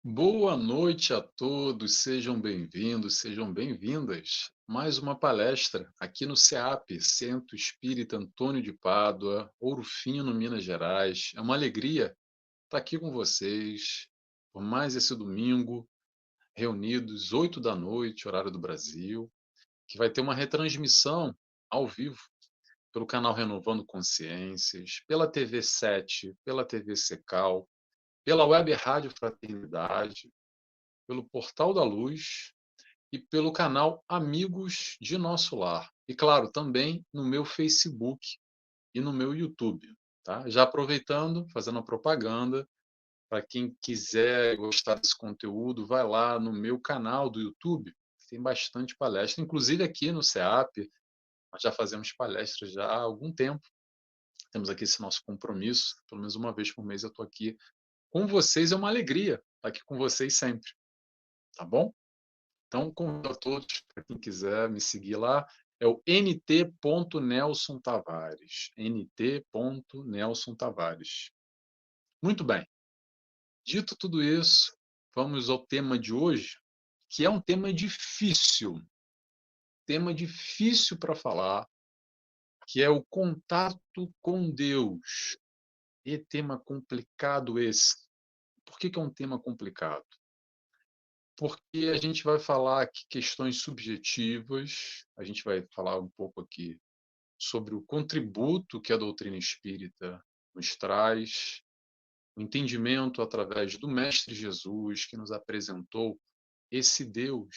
Boa noite a todos, sejam bem-vindos, sejam bem-vindas. Mais uma palestra aqui no CEAP, Centro Espírita Antônio de Pádua, Ouro Fino, Minas Gerais. É uma alegria estar aqui com vocês por mais esse domingo, reunidos 8 da noite, horário do Brasil, que vai ter uma retransmissão ao vivo pelo canal Renovando Consciências, pela TV 7, pela TV Secal, pela Web Rádio Fraternidade, pelo Portal da Luz e pelo canal Amigos de Nosso Lar. E, claro, também no meu Facebook e no meu YouTube. Tá? Já aproveitando, fazendo a propaganda, para quem quiser gostar desse conteúdo, vai lá no meu canal do YouTube, tem bastante palestra, inclusive aqui no CEAP, nós já fazemos palestras já há algum tempo, temos aqui esse nosso compromisso, pelo menos uma vez por mês eu estou aqui com vocês, é uma alegria estar aqui com vocês sempre, tá bom? Então, convido a todos, para quem quiser me seguir lá, é o nt.nelson Tavares. nt.nelson Tavares. Muito bem. Dito tudo isso, vamos ao tema de hoje, que é um tema difícil para falar, que é o contato com Deus. E tema complicado esse. Por que é um tema complicado? Porque a gente vai falar aqui questões subjetivas, a gente vai falar um pouco aqui sobre o contributo que a doutrina espírita nos traz, o entendimento através do Mestre Jesus, que nos apresentou esse Deus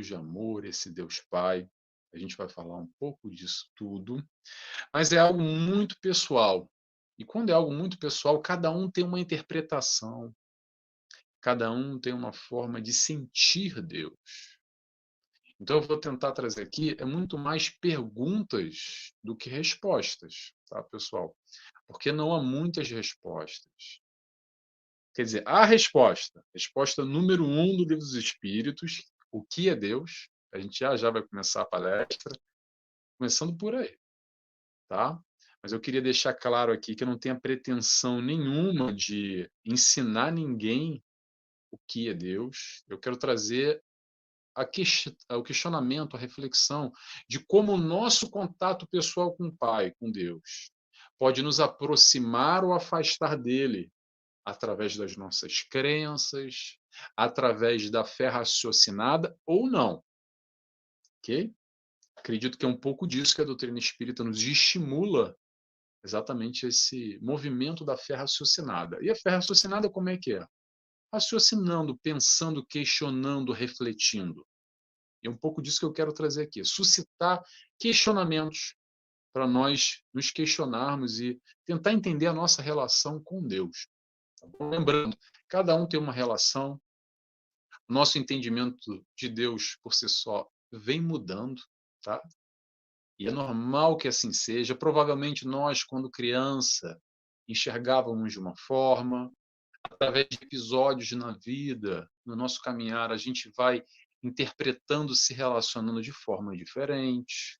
de amor, esse Deus Pai. A gente vai falar um pouco disso tudo, mas é algo muito pessoal. E quando é algo muito pessoal, cada um tem uma interpretação, cada um tem uma forma de sentir Deus. Então, eu vou tentar trazer aqui é muito mais perguntas do que respostas, tá, pessoal? Porque não há muitas respostas. Quer dizer, há resposta. Resposta número um do Livro dos Espíritos, o que é Deus? A gente já vai começar a palestra, começando por aí, tá? Mas eu queria deixar claro aqui que eu não tenho pretensão nenhuma de ensinar ninguém o que é Deus. Eu quero trazer o questionamento, a reflexão de como o nosso contato pessoal com o Pai, com Deus, pode nos aproximar ou afastar dele através das nossas crenças, através da fé raciocinada ou não, ok? Acredito que é um pouco disso que a doutrina espírita nos estimula, exatamente esse movimento da fé raciocinada. E a fé raciocinada como é que é? Raciocinando, pensando, questionando, refletindo. É um pouco disso que eu quero trazer aqui, suscitar questionamentos para nós nos questionarmos e tentar entender a nossa relação com Deus. Tá bom? Lembrando, cada um tem uma relação, nosso entendimento de Deus por si só vem mudando, tá? E é normal que assim seja. Provavelmente nós, quando criança, enxergávamos de uma forma, através de episódios na vida, no nosso caminhar, a gente vai interpretando, se relacionando de forma diferente,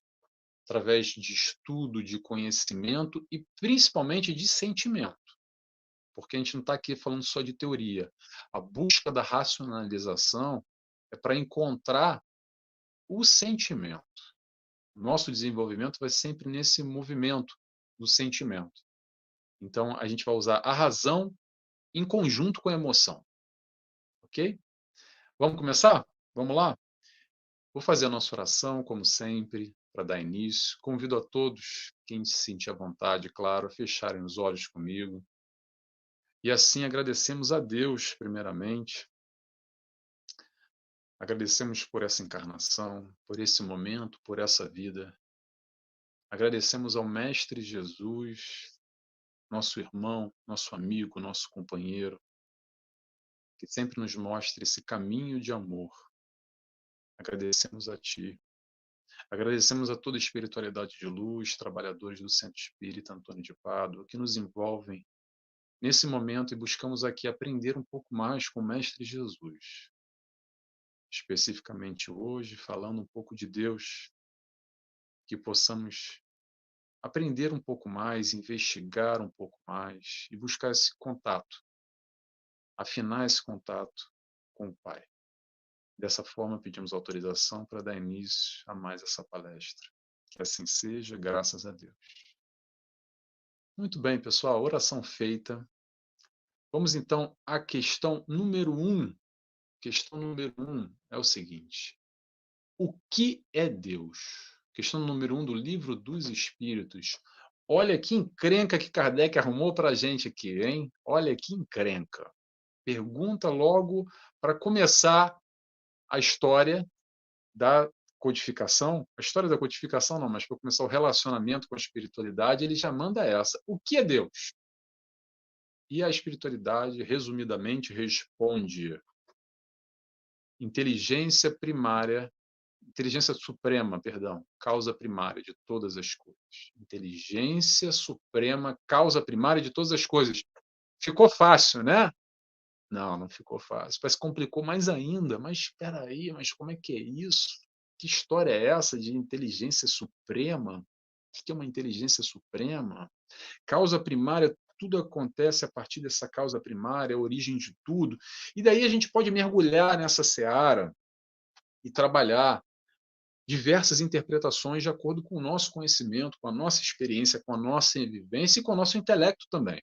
através de estudo, de conhecimento e principalmente de sentimento, porque a gente não está aqui falando só de teoria. A busca da racionalização é para encontrar o sentimento. Nosso desenvolvimento vai sempre nesse movimento do sentimento. Então, a gente vai usar a razão em conjunto com a emoção, ok? Vamos começar? Vamos lá? Vou fazer a nossa oração, como sempre, para dar início. Convido a todos, quem se sentir à vontade, claro, a fecharem os olhos comigo. E assim agradecemos a Deus, primeiramente. Agradecemos por essa encarnação, por esse momento, por essa vida. Agradecemos ao Mestre Jesus, nosso irmão, nosso amigo, nosso companheiro, que sempre nos mostra esse caminho de amor. Agradecemos a Ti. Agradecemos a toda a espiritualidade de luz, trabalhadores do Centro Espírita Antônio de Pádua, que nos envolvem nesse momento e buscamos aqui aprender um pouco mais com o Mestre Jesus. Especificamente hoje, falando um pouco de Deus, que possamos aprender um pouco mais, investigar um pouco mais e buscar esse contato afinar esse contato com o Pai. Dessa forma, pedimos autorização para dar início a mais essa palestra. Que assim seja, graças a Deus. Muito bem, pessoal, oração feita. Vamos então à questão número 1. Questão número 1 é o seguinte: o que é Deus? Questão número 1 do Livro dos Espíritos. Olha que encrenca que Kardec arrumou para a gente aqui, hein? Olha que encrenca. Pergunta logo para começar a história da codificação. A história da codificação não, mas para começar o relacionamento com a espiritualidade, ele já manda essa. O que é Deus? E a espiritualidade, resumidamente, responde: inteligência primária, inteligência suprema, perdão, causa primária de todas as coisas. Inteligência suprema, causa primária de todas as coisas. Ficou fácil, né? Não, não ficou fácil. Parece que complicou mais ainda. Mas espera aí, mas como é que é isso? Que história é essa de inteligência suprema? O que é uma inteligência suprema? Causa primária, tudo acontece a partir dessa causa primária, a origem de tudo. E daí a gente pode mergulhar nessa seara e trabalhar diversas interpretações de acordo com o nosso conhecimento, com a nossa experiência, com a nossa vivência e com o nosso intelecto também.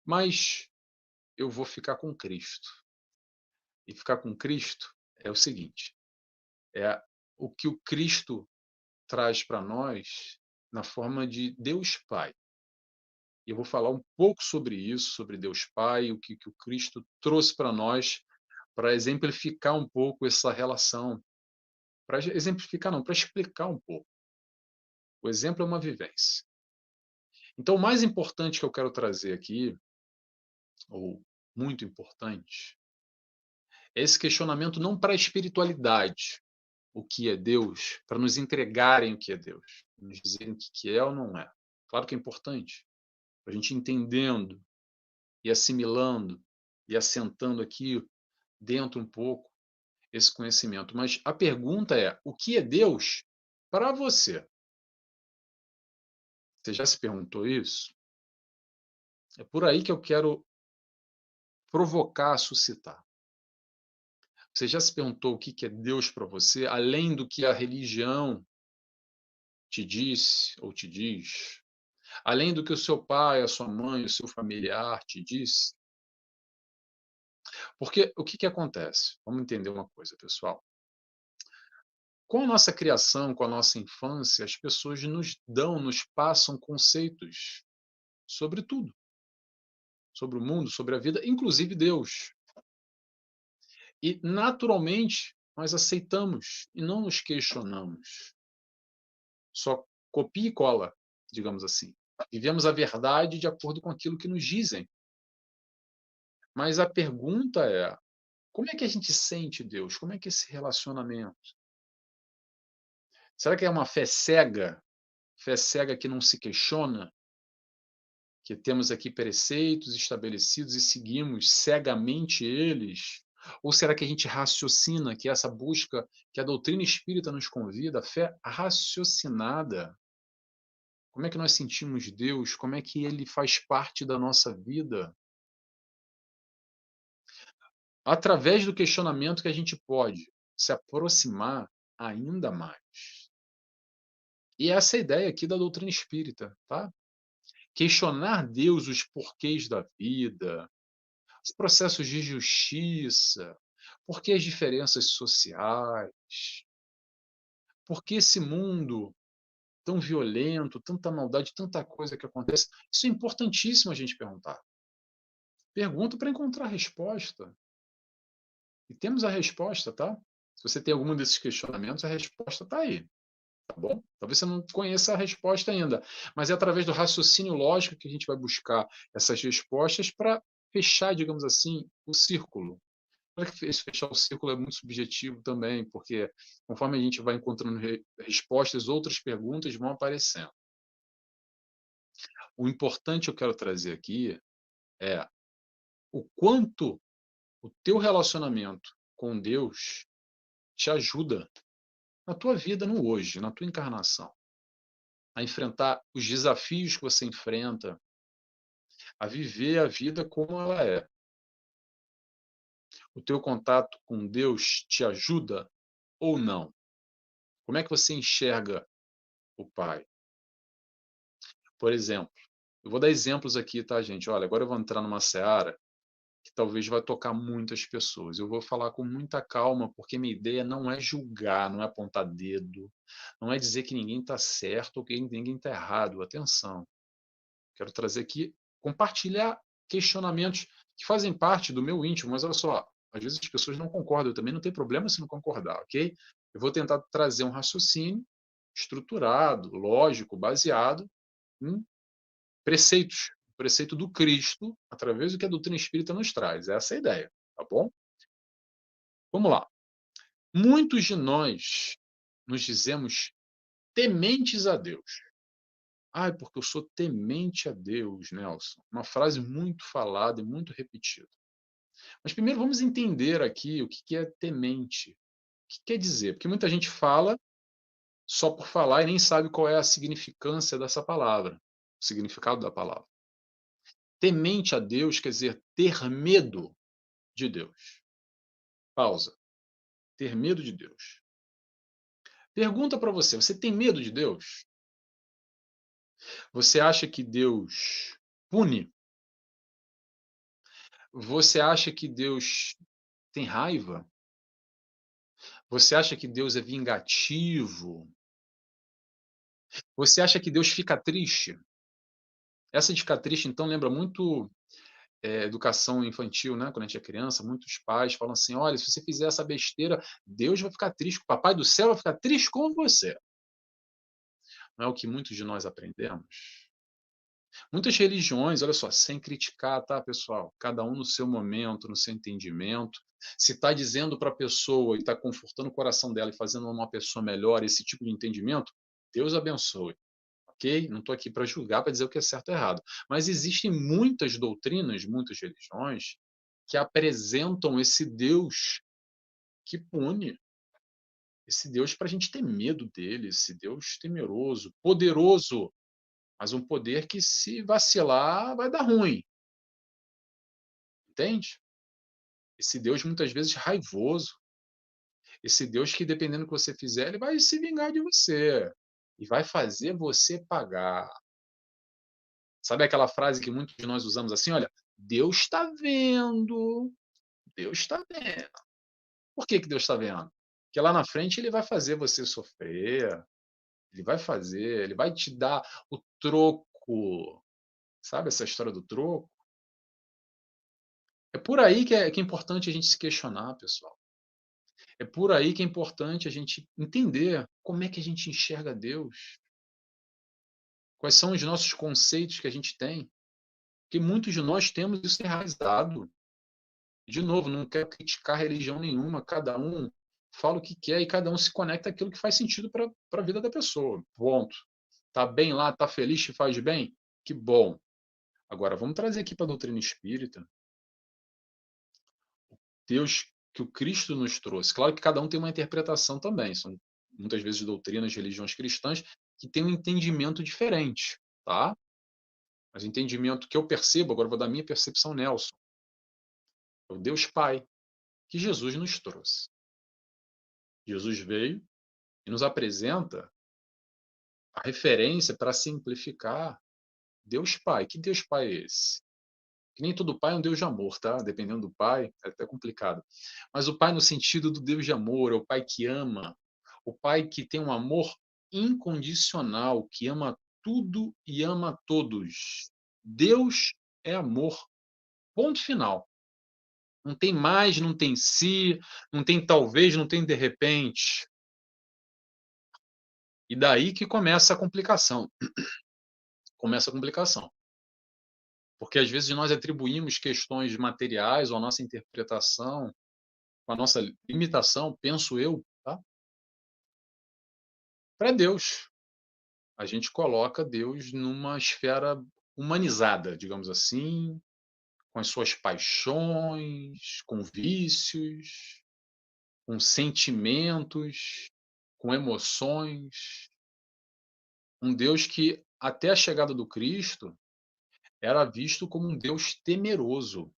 Mas eu vou ficar com Cristo. E ficar com Cristo é o seguinte: é o que o Cristo traz para nós na forma de Deus Pai. E eu vou falar um pouco sobre isso, sobre Deus Pai, o que o Cristo trouxe para nós, para exemplificar um pouco essa relação. Para exemplificar, não, para explicar um pouco. O exemplo é uma vivência. Então, o mais importante que eu quero trazer aqui, ou muito importante, é esse questionamento não para a espiritualidade, o que é Deus, para nos entregarem o que é Deus, nos dizerem o que é ou não é. Claro que é importante, para a gente entendendo e assimilando e assentando aqui dentro um pouco esse conhecimento. Mas a pergunta é: o que é Deus para você? Você já se perguntou isso? É por aí que eu quero provocar, suscitar. Você já se perguntou o que é Deus para você, além do que a religião te disse ou te diz? Além do que o seu pai, a sua mãe, o seu familiar te disse? Porque o que acontece? Vamos entender uma coisa, pessoal. Com a nossa criação, com a nossa infância, as pessoas nos passam conceitos sobre tudo, sobre o mundo, sobre a vida, inclusive Deus. E, naturalmente, nós aceitamos e não nos questionamos. Só copia e cola, digamos assim. Vivemos a verdade de acordo com aquilo que nos dizem. Mas a pergunta é: como é que a gente sente Deus? Como é que é esse relacionamento? Será que é uma fé cega? Fé cega que não se questiona? Que temos aqui preceitos estabelecidos e seguimos cegamente eles? Ou será que a gente raciocina, que essa busca que a doutrina espírita nos convida, a fé raciocinada? Como é que nós sentimos Deus? Como é que ele faz parte da nossa vida? Através do questionamento que a gente pode se aproximar ainda mais. E essa é a ideia aqui da doutrina espírita, tá? Questionar Deus, os porquês da vida, os processos de justiça, por que as diferenças sociais, por que esse mundo tão violento, tanta maldade, tanta coisa que acontece. Isso é importantíssimo a gente perguntar. Pergunta para encontrar a resposta. E temos a resposta, tá? Se você tem algum desses questionamentos, a resposta está aí, tá bom? Talvez você não conheça a resposta ainda, mas é através do raciocínio lógico que a gente vai buscar essas respostas para fechar, digamos assim, o círculo. Claro que fechar o círculo é muito subjetivo também, porque conforme a gente vai encontrando respostas, outras perguntas vão aparecendo. O importante que eu quero trazer aqui é o quanto o teu relacionamento com Deus te ajuda na tua vida no hoje, na tua encarnação, a enfrentar os desafios que você enfrenta, a viver a vida como ela é. O teu contato com Deus te ajuda ou não? Como é que você enxerga o Pai? Por exemplo, eu vou dar exemplos aqui, tá, gente? Olha, agora eu vou entrar numa seara que talvez vai tocar muitas pessoas. Eu vou falar com muita calma, porque minha ideia não é julgar, não é apontar dedo, não é dizer que ninguém está certo ou que ninguém está errado. Atenção, quero trazer aqui, compartilhar questionamentos que fazem parte do meu íntimo, mas olha só, às vezes as pessoas não concordam, eu também não tem problema se não concordar, ok? Eu vou tentar trazer um raciocínio estruturado, lógico, baseado em preceitos, o preceito do Cristo, através do que a doutrina espírita nos traz. Essa é a ideia, tá bom? Vamos lá. Muitos de nós nos dizemos tementes a Deus. Ah, porque eu sou temente a Deus, Nelson. Uma frase muito falada e muito repetida. Mas primeiro vamos entender aqui o que é temente. O que quer dizer? Porque muita gente fala só por falar e nem sabe qual é a significância dessa palavra, o significado da palavra. Temente a Deus quer dizer ter medo de Deus. Pausa. Ter medo de Deus. Pergunta para você: você tem medo de Deus? Você acha que Deus pune? Você acha que Deus tem raiva? Você acha que Deus é vingativo? Você acha que Deus fica triste? Essa de ficar triste, então, lembra muito educação infantil, né? Quando a gente é criança, muitos pais falam assim: olha, se você fizer essa besteira, Deus vai ficar triste, o Papai do céu vai ficar triste com você. Não é o que muitos de nós aprendemos? Muitas religiões, olha só, sem criticar, tá, pessoal? Cada um no seu momento, no seu entendimento. Se está dizendo para a pessoa e está confortando o coração dela e fazendo uma pessoa melhor esse tipo de entendimento, Deus abençoe, ok? Não estou aqui para julgar, para dizer o que é certo ou errado. Mas existem muitas doutrinas, muitas religiões que apresentam esse Deus que pune, esse Deus para a gente ter medo dele, esse Deus temeroso, poderoso, mas um poder que, se vacilar, vai dar ruim. Entende? Esse Deus muitas vezes raivoso. Esse Deus que, dependendo do que você fizer, ele vai se vingar de você. E vai fazer você pagar. Sabe aquela frase que muitos de nós usamos assim? Olha, Deus está vendo. Deus está vendo. Por que, que Deus está vendo? Porque lá na frente ele vai fazer você sofrer. Ele vai fazer, ele vai te dar o troco. Sabe essa história do troco? É por aí que é importante a gente se questionar, pessoal. É por aí que é importante a gente entender como é que a gente enxerga Deus, quais são os nossos conceitos que a gente tem, porque muitos de nós temos isso enraizado. De novo, não quero criticar religião nenhuma, cada um fala o que quer e cada um se conecta àquilo que faz sentido para a vida da pessoa. Ponto. Tá bem lá, tá feliz, te faz bem? Que bom. Agora vamos trazer aqui para a doutrina espírita, Deus que o Cristo nos trouxe. Claro que cada um tem uma interpretação também, são muitas vezes doutrinas de religiões cristãs que têm um entendimento diferente, tá? Mas o entendimento que eu percebo, agora eu vou dar a minha percepção, Nelson, é o Deus Pai que Jesus nos trouxe. Jesus veio e nos apresenta a referência para simplificar Deus Pai. Que Deus Pai é esse? Que nem todo pai é um Deus de amor, tá? Dependendo do pai, é até complicado. Mas o pai no sentido do Deus de amor, é o pai que ama, o pai que tem um amor incondicional, que ama tudo e ama todos. Deus é amor. Ponto final. Não tem mais, não tem se, não tem talvez, não tem de repente. E daí que começa a complicação. Começa a complicação. Porque às vezes nós atribuímos questões materiais ou a nossa interpretação, com a nossa limitação, penso eu, tá? Para Deus. A gente coloca Deus numa esfera humanizada, digamos assim, com as suas paixões, com vícios, com sentimentos, com emoções. Um Deus que, até a chegada do Cristo, era visto como um Deus temeroso,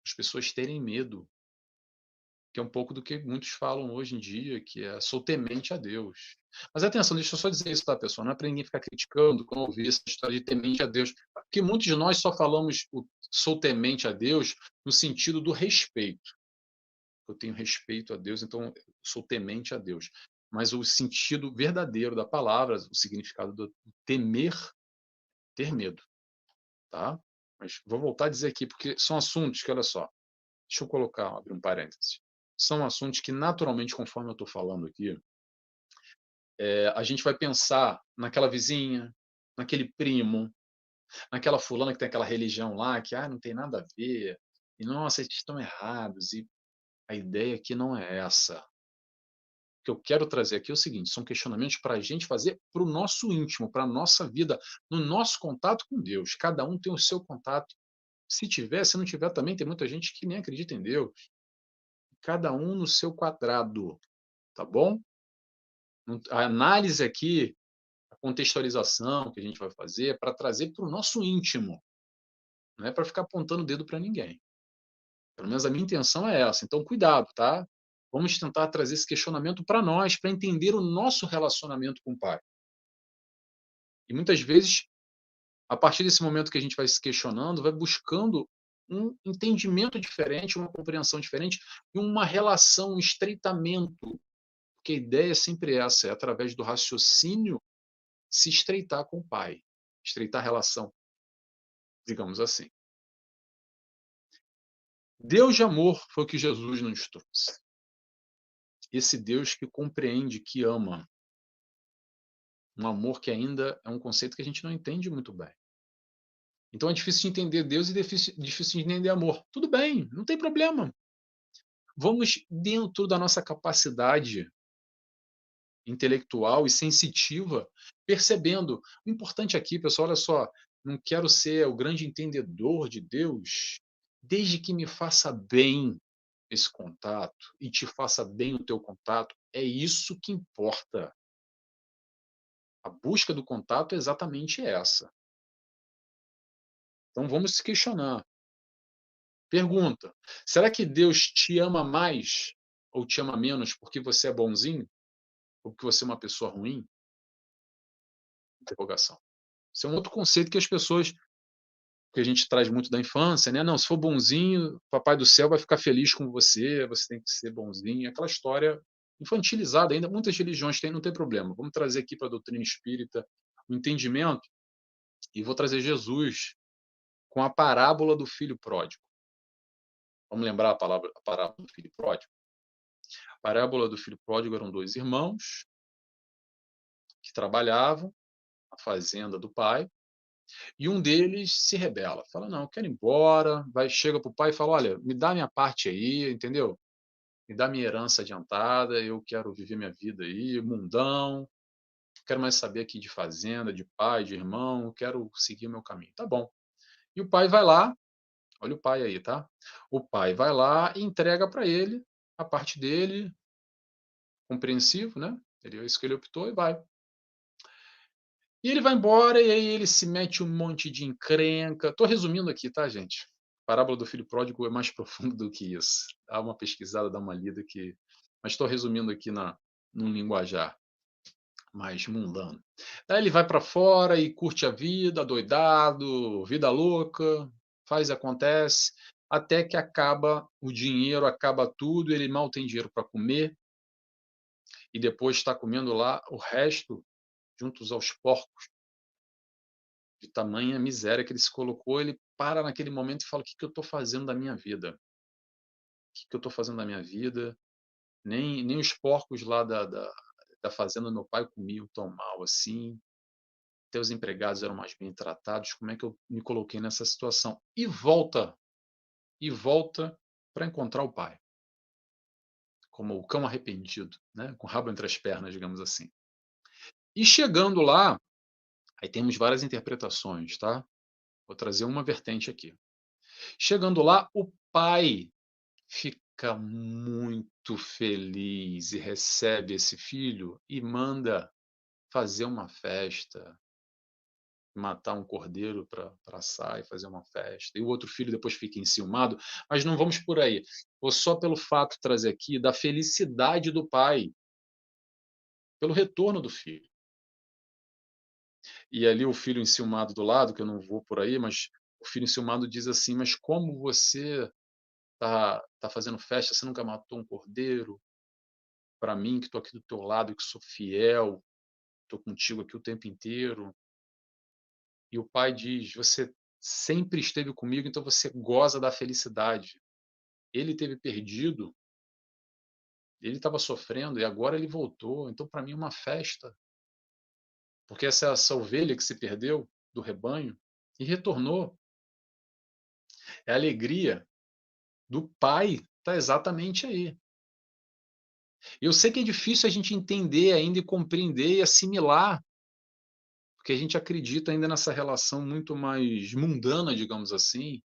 as pessoas terem medo. que é um pouco do que muitos falam hoje em dia, que é "sou temente a Deus". Mas atenção, deixa eu só dizer isso, tá, pessoal? Não é para ninguém ficar criticando quando ouvir essa história de temente a Deus, porque muitos de nós só falamos o "sou temente a Deus" no sentido do respeito. Eu tenho respeito a Deus, então eu sou temente a Deus. Mas o sentido verdadeiro da palavra, o significado do temer, ter medo, tá? Mas vou voltar a dizer aqui, porque são assuntos que, olha só, deixa eu colocar, abrir um parêntese. São assuntos que, naturalmente, conforme eu estou falando aqui, a gente vai pensar naquela vizinha, naquele primo, naquela fulana que tem aquela religião lá, que não tem nada a ver, e nossa, eles estão errados, e a ideia aqui não é essa. O que eu quero trazer aqui é o seguinte: são questionamentos para a gente fazer para o nosso íntimo, para a nossa vida, no nosso contato com Deus. Cada um tem o seu contato. Se tiver, se não tiver, também tem muita gente que nem acredita em Deus. Cada um no seu quadrado, tá bom? A análise aqui, a contextualização que a gente vai fazer é para trazer para o nosso íntimo, não é para ficar apontando o dedo para ninguém. Pelo menos a minha intenção é essa. Então, cuidado, tá? Vamos tentar trazer esse questionamento para nós, para entender o nosso relacionamento com o Pai. E muitas vezes, a partir desse momento que a gente vai se questionando, vai buscando um entendimento diferente, uma compreensão diferente e uma relação, um estreitamento. Porque a ideia é sempre essa, é através do raciocínio se estreitar com o Pai, estreitar a relação, digamos assim. Deus de amor foi o que Jesus nos trouxe. Esse Deus que compreende, que ama. Um amor que ainda é um conceito que a gente não entende muito bem. Então é difícil de entender Deus e difícil de entender amor. Tudo bem, não tem problema. Vamos, dentro da nossa capacidade intelectual e sensitiva, percebendo. O importante aqui, pessoal, olha só, não quero ser o grande entendedor de Deus, desde que me faça bem esse contato e te faça bem o teu contato, é isso que importa. A busca do contato é exatamente essa. Então vamos se questionar. Pergunta: será que Deus te ama mais ou te ama menos porque você é bonzinho ou porque você é uma pessoa ruim? Interrogação. Isso é um outro conceito que as pessoas, que a gente traz muito da infância, né? Não, se for bonzinho, papai do céu vai ficar feliz com você, você tem que ser bonzinho. Aquela história infantilizada ainda, muitas religiões têm, não tem problema. Vamos trazer aqui para a doutrina espírita o entendimento e vou trazer Jesus com a parábola do filho pródigo. Vamos lembrar a parábola do filho pródigo? A parábola do filho pródigo eram dois irmãos que trabalhavam na fazenda do pai, e um deles se rebela, fala: "Não, eu quero ir embora", chega para o pai e fala: "Olha, me dá minha parte aí, entendeu? Me dá minha herança adiantada, eu quero viver minha vida aí, mundão, não quero mais saber aqui de fazenda, de pai, de irmão, eu quero seguir o meu caminho". Tá bom. E o pai vai lá, olha o pai aí, tá? O pai vai lá e entrega para ele a parte dele, compreensivo, né? É isso que ele optou e vai. E ele vai embora e aí ele se mete um monte de encrenca. Estou resumindo aqui, tá, gente? A parábola do filho pródigo é mais profundo do que isso. Dá uma pesquisada, dá uma lida que. Mas estou resumindo aqui num linguajar mais mundano. Daí ele vai para fora e curte a vida, doidado, vida louca, faz e acontece, até que acaba o dinheiro, acaba tudo, ele mal tem dinheiro para comer e depois está comendo lá o resto juntos aos porcos. De tamanha miséria que ele se colocou, ele para naquele momento e fala: "O que que eu estou fazendo da minha vida? O que que eu estou fazendo da minha vida? Nem os porcos lá da fazenda do meu pai comiam tão mal assim. Até os empregados eram mais bem tratados. Como é que eu me coloquei nessa situação?" E volta para encontrar o pai, como o cão arrependido, né? Com o rabo entre as pernas, digamos assim. E chegando lá, aí temos várias interpretações, tá? Vou trazer uma vertente aqui. Chegando lá, o pai fica muito feliz e recebe esse filho e manda fazer uma festa, matar um cordeiro para assar e fazer uma festa, e o outro filho depois fica enciumado, mas não vamos por aí. Vou só pelo fato trazer aqui da felicidade do pai, pelo retorno do filho. E ali o filho enciumado do lado, que eu não vou por aí, mas o filho enciumado diz assim: "Mas como você tá fazendo festa, você nunca matou um cordeiro para mim que estou aqui do teu lado e que sou fiel, estou contigo aqui o tempo inteiro". E o pai diz: "Você sempre esteve comigo, então você goza da felicidade". Ele teve perdido, ele estava sofrendo e agora ele voltou, então para mim é uma festa, porque essa ovelha que se perdeu do rebanho e retornou, é a alegria do pai, está exatamente aí. Eu sei que é difícil a gente entender ainda e compreender e assimilar, porque a gente acredita ainda nessa relação muito mais mundana, digamos assim,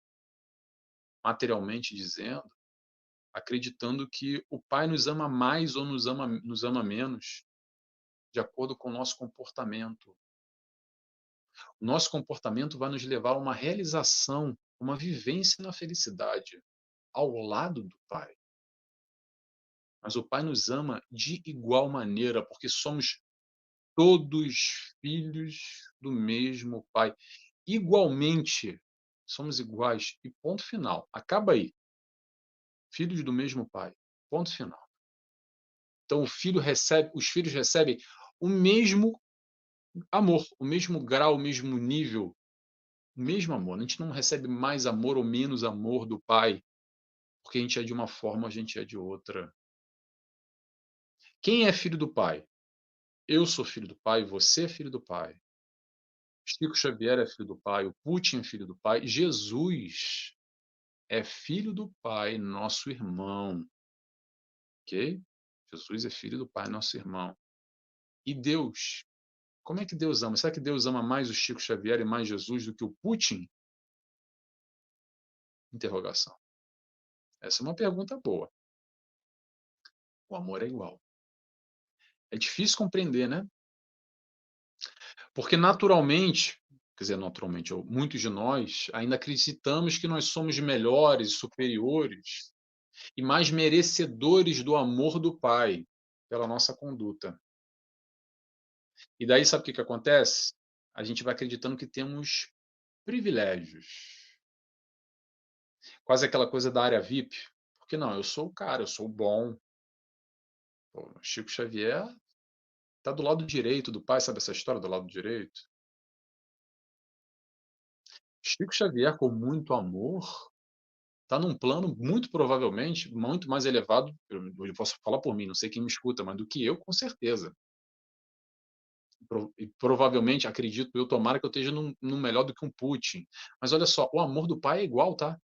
materialmente dizendo, acreditando que o pai nos ama mais ou nos ama menos, de acordo com o nosso comportamento. O nosso comportamento vai nos levar a uma realização, uma vivência na felicidade, ao lado do pai. Mas o pai nos ama de igual maneira, porque somos todos filhos do mesmo pai. Igualmente, somos iguais. E ponto final. Acaba aí. Filhos do mesmo pai. Ponto final. Então os filhos recebem o mesmo amor, o mesmo grau, o mesmo nível, o mesmo amor. A gente não recebe mais amor ou menos amor do pai, porque a gente é de uma forma, a gente é de outra. Quem é filho do pai? Eu sou filho do pai, você é filho do pai. Chico Xavier é filho do pai, o Putin é filho do pai, Jesus é filho do pai, nosso irmão, ok? Jesus é filho do pai, nosso irmão. E Deus? Como é que Deus ama? Será que Deus ama mais o Chico Xavier e mais Jesus do que o Putin? Interrogação. Essa é uma pergunta boa. O amor é igual. É difícil compreender, né? Porque naturalmente, quer dizer, naturalmente, muitos de nós ainda acreditamos que nós somos melhores, superiores e mais merecedores do amor do Pai pela nossa conduta. E daí sabe o que acontece? A gente vai acreditando que temos privilégios. Quase aquela coisa da área VIP. Porque não, eu sou o cara, eu sou o bom. Pô, Chico Xavier está do lado direito do pai, sabe essa história do lado direito? Chico Xavier, com muito amor, está num plano muito provavelmente muito mais elevado, eu posso falar por mim, não sei quem me escuta, mas do que eu, com certeza. E provavelmente, acredito eu, tomara que eu esteja num melhor do que um Putin. Mas olha só, o amor do pai é igual, tá?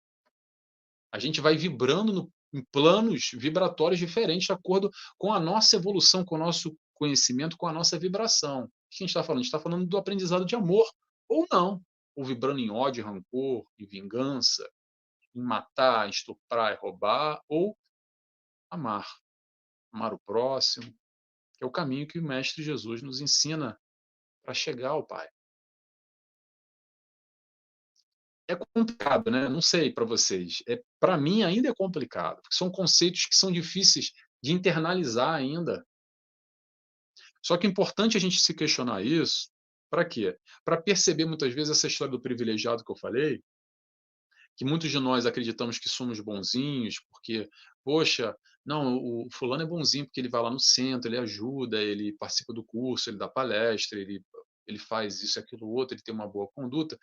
A gente vai vibrando em planos vibratórios diferentes de acordo com a nossa evolução, com o nosso conhecimento, com a nossa vibração. O que a gente está falando? A gente está falando do aprendizado de amor, ou não. Ou vibrando em ódio, rancor, em vingança, em matar, estuprar e roubar, ou amar. Amar o próximo, que é o caminho que o Mestre Jesus nos ensina para chegar ao Pai. É complicado, né? Não sei para vocês. Para mim ainda é complicado, porque são conceitos que são difíceis de internalizar ainda. Só que é importante a gente se questionar isso, para quê? Para perceber muitas vezes essa história do privilegiado que eu falei, que muitos de nós acreditamos que somos bonzinhos, porque, poxa, não, o fulano é bonzinho porque ele vai lá no centro, ele ajuda, ele participa do curso, ele dá palestra, ele faz isso, aquilo, outro, ele tem uma boa conduta,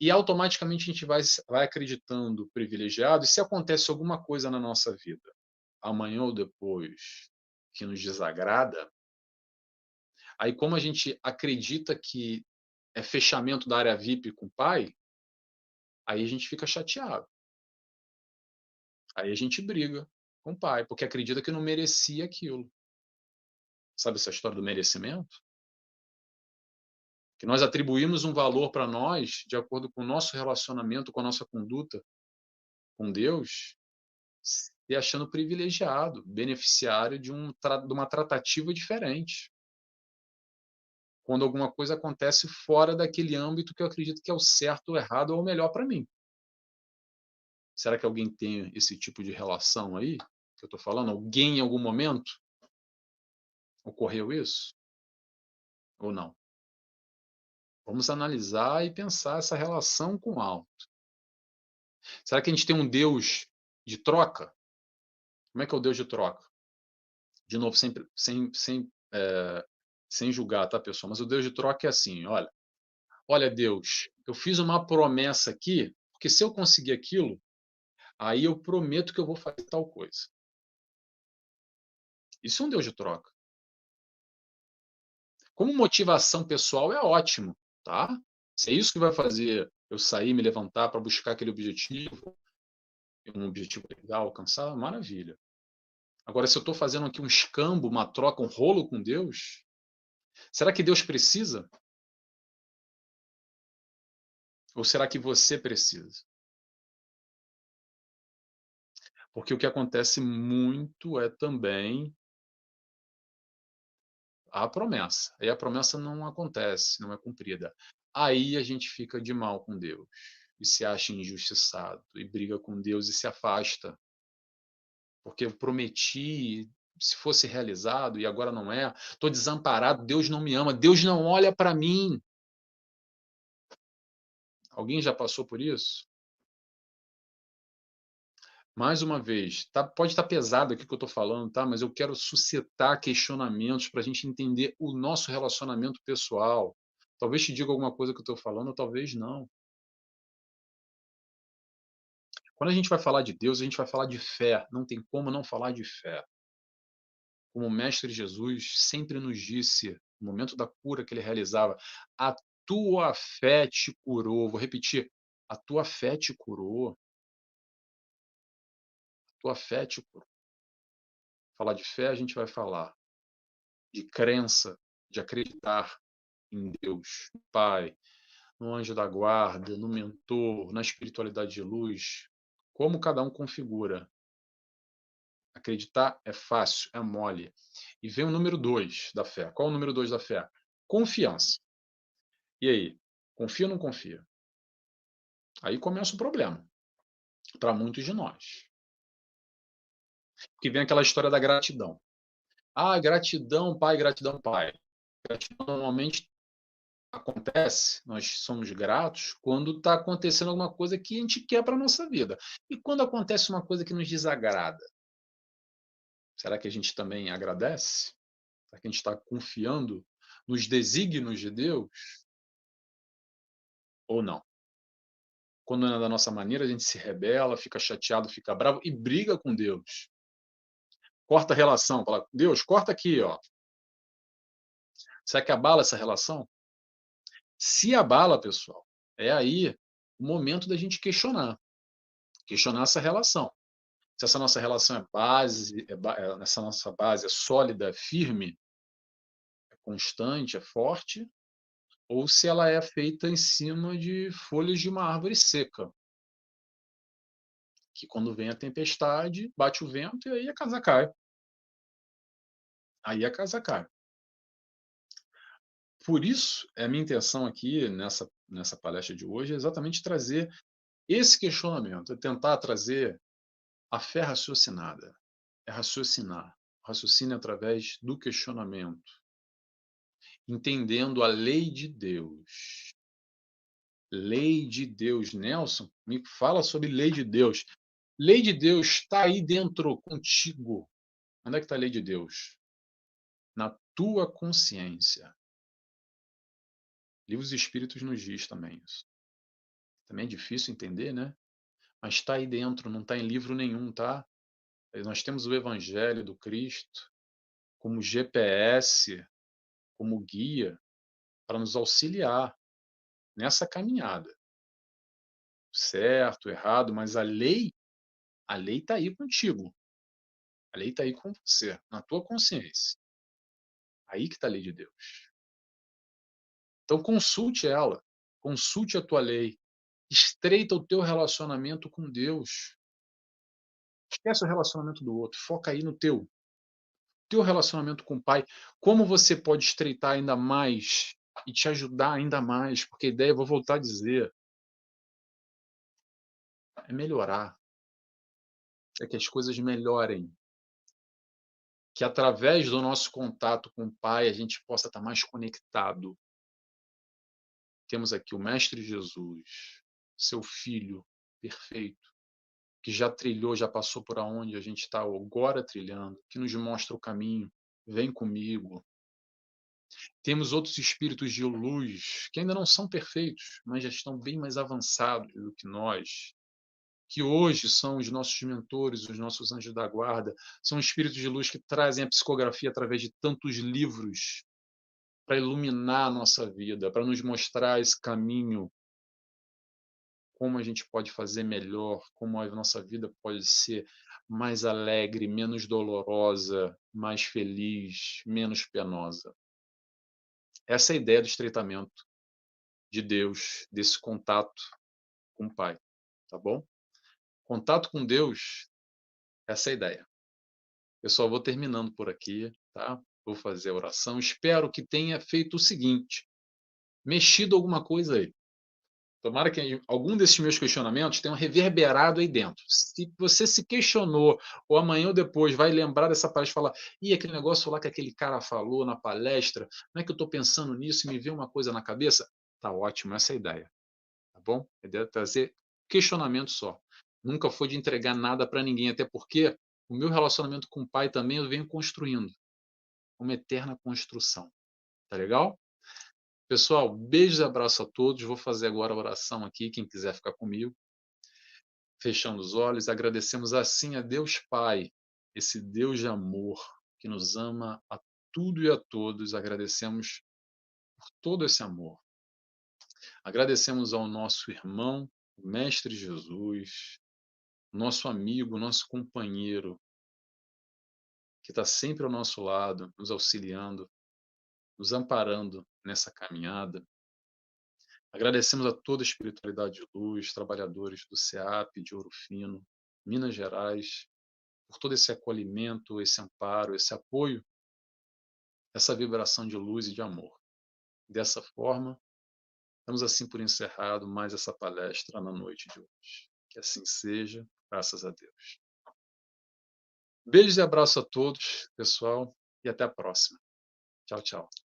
e automaticamente a gente vai acreditando privilegiado, e se acontece alguma coisa na nossa vida, amanhã ou depois, que nos desagrada, aí como a gente acredita que é fechamento da área VIP com o pai, aí a gente fica chateado. Aí a gente briga com o pai, porque acredita que não merecia aquilo. Sabe essa história do merecimento? Que nós atribuímos um valor para nós de acordo com o nosso relacionamento, com a nossa conduta com Deus, se achando privilegiado, beneficiário de uma tratativa diferente. quando alguma coisa acontece fora daquele âmbito que eu acredito que é o certo, o errado ou o melhor para mim. Será que alguém tem esse tipo de relação aí que eu estou falando? Alguém em algum momento ocorreu isso ou não? Vamos analisar e pensar essa relação com o alto. Será que a gente tem um Deus de troca? Como é que é o Deus de troca? De novo, sem julgar, tá, pessoal? Mas o Deus de troca é assim: olha, Deus, eu fiz uma promessa aqui, porque se eu conseguir aquilo, aí eu prometo que eu vou fazer tal coisa. Isso é um Deus de troca. Como motivação pessoal é ótimo, tá? Se é isso que vai fazer eu sair, me levantar para buscar aquele objetivo, um objetivo legal, alcançar, maravilha. Agora, se eu estou fazendo aqui um escambo, uma troca, um rolo com Deus, será que Deus precisa? Ou será que você precisa? Porque o que acontece muito é também a promessa. Aí a promessa não acontece, não é cumprida. Aí a gente fica de mal com Deus e se acha injustiçado e briga com Deus e se afasta. Porque eu prometi, se fosse realizado e agora não é. Estou desamparado, Deus não me ama, Deus não olha para mim. Alguém já passou por isso? Mais uma vez, tá, pode estar pesado aqui o que eu estou falando, tá? Mas eu quero suscitar questionamentos para a gente entender o nosso relacionamento pessoal. Talvez te diga alguma coisa que eu estou falando, ou talvez não. Quando a gente vai falar de Deus, a gente vai falar de fé. Não tem como não falar de fé. Como o Mestre Jesus sempre nos disse, no momento da cura que ele realizava, a tua fé te curou. Vou repetir, a tua fé te curou. A tua fé te curou. Falar de fé, a gente vai falar de crença, de acreditar em Deus, no Pai, no anjo da guarda, no mentor, na espiritualidade de luz, como cada um configura. Acreditar é fácil, é mole. E vem o número 2 da fé. Qual é o número 2 da fé? Confiança. E aí? Confia ou não confia? Aí começa o problema para muitos de nós. Que vem aquela história da gratidão. Ah, gratidão, pai, gratidão, pai. Gratidão normalmente acontece, nós somos gratos quando está acontecendo alguma coisa que a gente quer para a nossa vida. E quando acontece uma coisa que nos desagrada, será que a gente também agradece? Será que a gente está confiando nos desígnios de Deus ou não? Quando não é da nossa maneira, a gente se rebela, fica chateado, fica bravo e briga com Deus. Corta a relação, fala, Deus, corta aqui, ó. Será que abala essa relação? Se abala, pessoal, é aí o momento da gente questionar essa relação. Se essa nossa relação essa nossa base é sólida, é firme, é constante, é forte, ou se ela é feita em cima de folhas de uma árvore seca, que quando vem a tempestade, bate o vento e aí a casa cai. Aí a casa cai. Por isso, a minha intenção aqui nessa palestra de hoje é exatamente trazer esse questionamento, é tentar trazer a fé raciocinada, é raciocinar, raciocínio através do questionamento, entendendo a lei de Deus. Lei de Deus. Nelson, me fala sobre lei de Deus. Lei de Deus está aí dentro contigo. Onde é que está a lei de Deus? Na tua consciência. Livros Espíritos nos diz também isso. Também é difícil entender, né? Mas está aí dentro, não está em livro nenhum, tá? Nós temos o Evangelho do Cristo como GPS, como guia, para nos auxiliar nessa caminhada. Certo, errado, mas a lei está aí contigo. A lei está aí com você, na tua consciência. Aí que está a lei de Deus. Então consulte ela, consulte a tua lei, estreita o teu relacionamento com Deus. Esquece o relacionamento do outro, foca aí no teu. teu relacionamento com o Pai, como você pode estreitar ainda mais e te ajudar ainda mais, porque a ideia, eu vou voltar a dizer, é melhorar, é que as coisas melhorem, que através do nosso contato com o Pai a gente possa estar mais conectado. Temos aqui o Mestre Jesus, seu Filho perfeito, que já trilhou, já passou por aonde a gente está agora trilhando, que nos mostra o caminho. Vem comigo. Temos outros espíritos de luz que ainda não são perfeitos, mas já estão bem mais avançados do que nós, que hoje são os nossos mentores, os nossos anjos da guarda, são espíritos de luz que trazem a psicografia através de tantos livros para iluminar a nossa vida, para nos mostrar esse caminho, como a gente pode fazer melhor, como a nossa vida pode ser mais alegre, menos dolorosa, mais feliz, menos penosa. Essa é a ideia do estreitamento de Deus, desse contato com o Pai, tá bom? Contato com Deus, essa é a ideia. Pessoal, vou terminando por aqui, tá? Vou fazer a oração. Espero que tenha feito o seguinte: mexido alguma coisa aí. Tomara que algum desses meus questionamentos tenham reverberado aí dentro. Se você se questionou, ou amanhã ou depois vai lembrar dessa palestra e falar: ih, aquele negócio lá que aquele cara falou na palestra, não é que eu estou pensando nisso e me veio uma coisa na cabeça? Tá ótimo, essa é a ideia. Tá bom? A ideia é trazer questionamento só. Nunca foi de entregar nada para ninguém, até porque o meu relacionamento com o pai também eu venho construindo, uma eterna construção. Tá legal? Pessoal, beijos e abraço a todos. Vou fazer agora a oração aqui, quem quiser ficar comigo. Fechando os olhos, agradecemos assim a Deus Pai, esse Deus de amor que nos ama a tudo e a todos. Agradecemos por todo esse amor. Agradecemos ao nosso irmão, o Mestre Jesus, nosso amigo, nosso companheiro, que está sempre ao nosso lado, nos auxiliando, nos amparando nessa caminhada. Agradecemos a toda a espiritualidade de luz, trabalhadores do SEAP, de Ouro Fino, Minas Gerais, por todo esse acolhimento, esse amparo, esse apoio, essa vibração de luz e de amor. Dessa forma, damos assim por encerrado mais essa palestra na noite de hoje. Que assim seja, graças a Deus. Beijos e abraço a todos, pessoal, e até a próxima. Tchau, tchau.